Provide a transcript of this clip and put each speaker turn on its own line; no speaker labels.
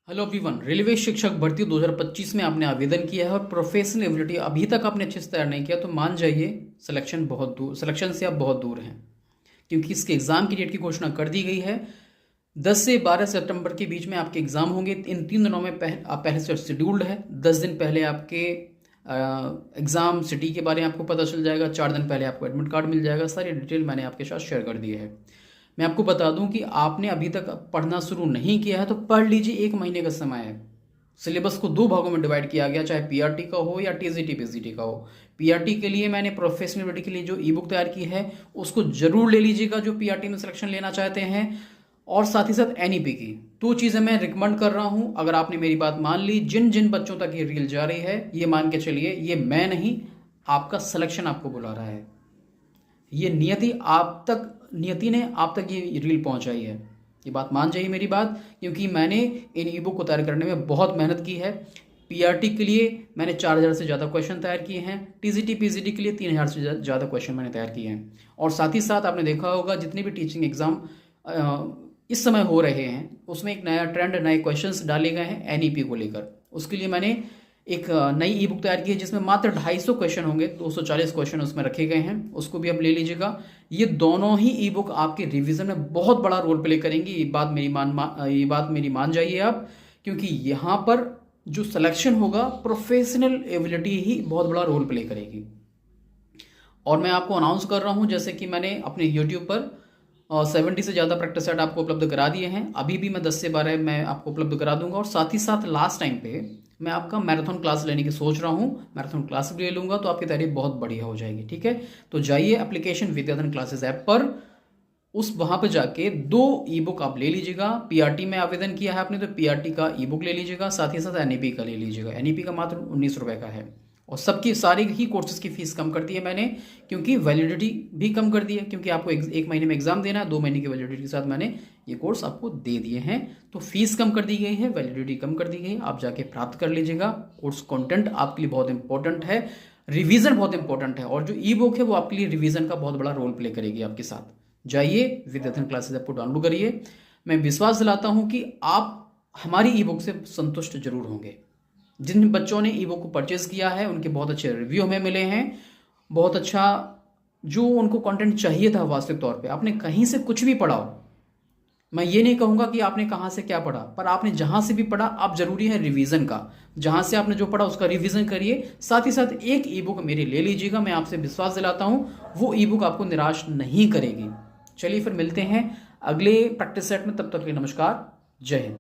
Hello everyone, railway शिक्षक भर्ती 2025 में आपने आवेदन किया है और प्रोफेशनल एबिलिटी अभी तक आपने अच्छे से तैयार नहीं किया तो मान जाइए सिलेक्शन से आप बहुत दूर हैं, क्योंकि इसके एग्ज़ाम की डेट की घोषणा कर दी गई है। 10 से 12 सितंबर के बीच में आपके एग्ज़ाम होंगे। इन 3 दिनों में आप पहले से शेड्यूल्ड है। 10 दिन पहले आपके एग्ज़ाम सिटी के बारे में आपको पता चल जाएगा। 4 दिन पहले आपको एडमिट कार्ड मिल जाएगा। सारी डिटेल मैंने आपके साथ शेयर कर दी है। मैं आपको बता दूं कि आपने अभी तक पढ़ना शुरू नहीं किया है तो पढ़ लीजिए, 1 महीने का समय है। सिलेबस को 2 भागों में डिवाइड किया गया, चाहे पीआरटी का हो या टीजीटी पीजीटी का हो। पीआरटी के लिए मैंने प्रोफेशनल के लिए जो ई बुक तैयार की है उसको जरूर ले लीजिएगा जो पीआरटी में सिलेक्शन लेना चाहते हैं, और साथ ही साथ एनईपी की 2 चीज़ें मैं रिकमेंड कर रहा हूं। अगर आपने मेरी बात मान ली, जिन जिन बच्चों तक ये रील जा रही है, ये मान के चलिए ये मैं नहीं, आपका सिलेक्शन आपको बुला रहा है। ये नियति ने आप तक ये रील पहुंचाई है। ये बात मान जाइए मेरी बात, क्योंकि मैंने इन ई बुक को तैयार करने में बहुत मेहनत की है। पीआरटी के लिए मैंने 4000 से ज़्यादा क्वेश्चन तैयार किए हैं। टीजीटी पीजीटी के लिए 3000 से ज़्यादा क्वेश्चन मैंने तैयार किए हैं। और साथ ही साथ आपने देखा होगा जितने भी टीचिंग एग्जाम इस समय हो रहे हैं उसमें एक नया ट्रेंड, नए क्वेश्चंस डाले गए हैं एनईपी को लेकर। उसके लिए मैंने एक नई ई बुक तैयार की है जिसमें मात्र 250 क्वेश्चन होंगे। 240 क्वेश्चन उसमें रखे गए हैं, उसको भी आप ले लीजिएगा। ये दोनों ही ई बुक आपके रिवीजन में बहुत बड़ा रोल प्ले करेंगी। ये बात मेरी मान जाइए आप, क्योंकि यहाँ पर जो सिलेक्शन होगा प्रोफेशनल एबिलिटी ही बहुत बड़ा रोल प्ले करेगी। और मैं आपको अनाउंस कर रहा हूँ, जैसे कि मैंने अपने यूट्यूब पर 70 से ज़्यादा प्रैक्टिस सेट आपको उपलब्ध करा दिए हैं। अभी भी मैं 10 से 12 मैं आपको उपलब्ध करा दूंगा। और साथ ही साथ लास्ट टाइम पे मैं आपका मैराथन क्लास लेने की सोच रहा हूँ। मैराथन क्लास भी ले लूंगा तो आपकी तैयारी बहुत बढ़िया हो जाएगी। ठीक है, तो जाइए एप्लीकेशन विद्याधन क्लासेस ऐप पर, वहां पर जाके 2 ई बुक आप ले लीजिएगा। पीआरटी में आवेदन किया है आपने तो पीआरटी का ई बुक ले लीजिएगा, साथ ही साथ एनईपी का ले लीजिएगा। एनईपी का मात्र 19 रुपए का है। और सबकी सारी ही कोर्सेज की फीस कम कर दी है मैंने, क्योंकि वैलिडिटी भी कम कर दी है, क्योंकि आपको 1 महीने में एग्जाम देना है। 2 महीने की वैलिडिटी के साथ मैंने ये कोर्स आपको दे दिए हैं। तो फीस कम कर दी गई है, वैलिडिटी कम कर दी गई है। आप जाके प्राप्त कर लीजिएगा। कोर्स कंटेंट आपके लिए बहुत इंपॉर्टेंट है, रिवीजन बहुत इंपॉर्टेंट है, और जो ई बुक है वो आपके लिए रिवीजन का बहुत बड़ा रोल प्ले करेगी आपके साथ। जाइए विद्याधन क्लासेस ऐप को डाउनलोड करिए। मैं विश्वास दिलाता हूं कि आप हमारी ई बुक से संतुष्ट जरूर होंगे। जिन बच्चों ने ई बुक को परचेज किया है उनके बहुत अच्छे रिव्यू हमें मिले हैं। बहुत अच्छा जो उनको कंटेंट चाहिए था वास्तविक तौर पे। आपने कहीं से कुछ भी पढ़ा हो, मैं ये नहीं कहूंगा कि आपने कहाँ से क्या पढ़ा, पर आपने जहां से भी पढ़ा, आप जरूरी है रिवीजन का। जहां से आपने जो पढ़ा उसका रिवीजन करिए। साथ ही साथ एक ई बुक मेरी ले लीजिएगा। मैं आपसे विश्वास दिलाता हूं वो ई बुक आपको निराश नहीं करेगी। चलिए फिर मिलते हैं अगले प्रैक्टिस सेट में। तब तक के लिए नमस्कार, जय हिंद।